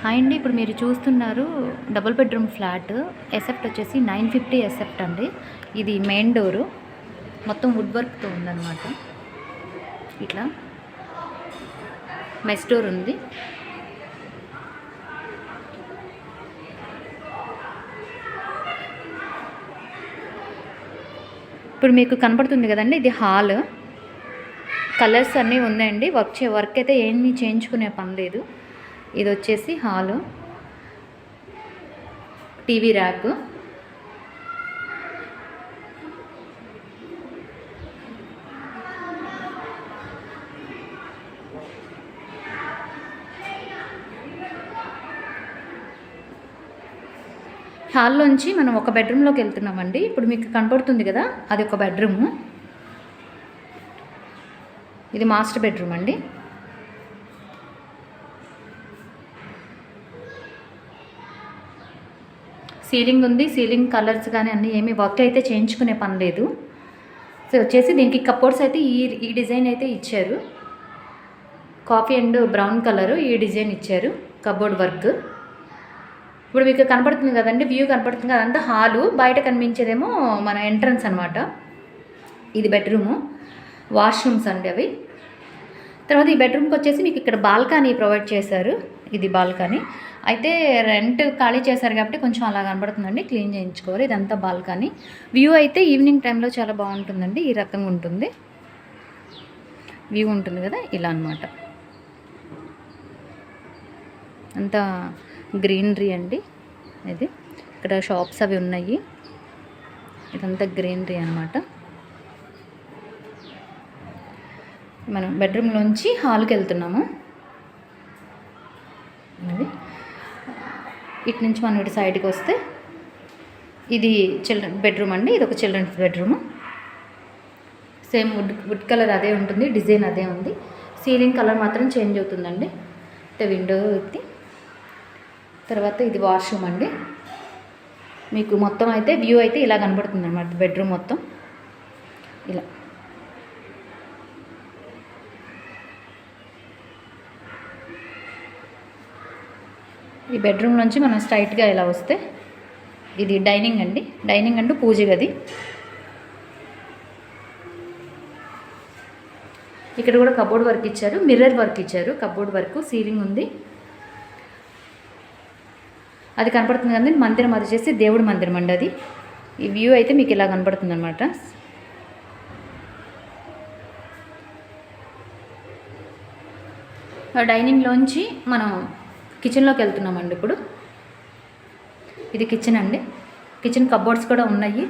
Hi అండి, ఇప్పుడు మీరు చూస్తున్నారు డబుల్ బెడ్రూమ్ ఫ్లాట్. ఎసెప్ట్ వచ్చేసి 950 ఎసెప్ట్ అండి. ఇది మెయిన్ డోరు మొత్తం వుడ్ వర్క్తో ఉందన్నమాట. ఇట్లా మెస్ డోర్ ఉంది. ఇప్పుడు మీకు కనపడుతుంది కదండి, ఇది హాల్. కలర్స్ అన్నీ ఉన్నాయండి. వర్క్ అయితే ఏమీ చేయించుకునే పని లేదు. ఇది వచ్చేసి హాలు, టీవీ ర్యాక్, హాల్లోంచి మనం ఒక బెడ్రూమ్లోకి వెళ్తున్నామండి. ఇప్పుడు మీకు కనపడుతుంది కదా, అది ఒక బెడ్రూము. ఇది మాస్టర్ బెడ్రూమ్ అండి. సీలింగ్ ఉంది. సీలింగ్ కలర్స్ కానీ అన్నీ ఏమీ వర్క్ అయితే చేయించుకునే పని లేదు. సో వచ్చేసి దీనికి కప్బోర్డ్స్ అయితే ఈ డిజైన్ అయితే ఇచ్చారు. కాఫీ అండ్ బ్రౌన్ కలరు ఈ డిజైన్ ఇచ్చారు కప్బోర్డ్ వర్క్. ఇప్పుడు మీకు కనపడుతుంది కదండి, వ్యూ కనపడుతుంది కదంతా హాలు. బయట కనిపించేదేమో మన ఎంట్రన్స్ అనమాట. ఇది బెడ్రూము, వాష్రూమ్స్ అండి అవి. తర్వాత ఈ బెడ్రూమ్కి వచ్చేసి మీకు ఇక్కడ బాల్కనీ ప్రొవైడ్ చేశారు. ఇది బాల్కనీ అయితే రెంట్ ఖాళీ చేశారు కాబట్టి కొంచెం అలా కనబడుతుందండి, క్లీన్ చేయించుకోవాలి. ఇదంతా బాల్కనీ. వ్యూ అయితే ఈవినింగ్ టైంలో చాలా బాగుంటుందండి. ఈ రకంగా ఉంటుంది వ్యూ, ఉంటుంది కదా ఇలా అనమాట. అంతా గ్రీనరీ అండి. ఇది ఇక్కడ షాప్స్ అవి ఉన్నాయి. ఇదంతా గ్రీనరీ అనమాట. మనం బెడ్రూమ్లోంచి హాల్కి వెళ్తున్నాము. అది ఇటు నుంచి మనం ఇటు సైడ్కి వస్తే ఇది చిల్డ్రన్ బెడ్రూమ్ అండి. ఇది ఒక children's bedroom. Same wood colour అదే ఉంటుంది, డిజైన్ అదే ఉంది. సీలింగ్ కలర్ మాత్రం చేంజ్ అవుతుందండి. అంటే విండో ఇది. తర్వాత ఇది వాష్రూమ్ అండి. మీకు మొత్తం అయితే వ్యూ అయితే ఇలా కనబడుతుంది అన్నమాట. బెడ్రూమ్ మొత్తం ఇలా. ఈ బెడ్రూమ్ నుంచి మనం స్ట్రైట్గా ఇలా వస్తే ఇది డైనింగ్ అండి. డైనింగ్ అంటూ పూజ గది. ఇక్కడ కూడా కబోర్డ్ వర్క్ ఇచ్చారు, మిర్రర్ వర్క్ ఇచ్చారు. కబోర్డ్ వర్క్, సీలింగ్ ఉంది. అది కనపడుతుంది కదండి, మందిరం. అది చేసి దేవుడి మందిరం అండి అది. ఈ వ్యూ అయితే మీకు ఇలా కనపడుతుంది అనమాట. డైనింగ్లోంచి మనం కిచెన్లోకి వెళ్తున్నామండి ఇప్పుడు. ఇది కిచెన్ అండి. కిచెన్ కబోర్డ్స్ కూడా ఉన్నాయి.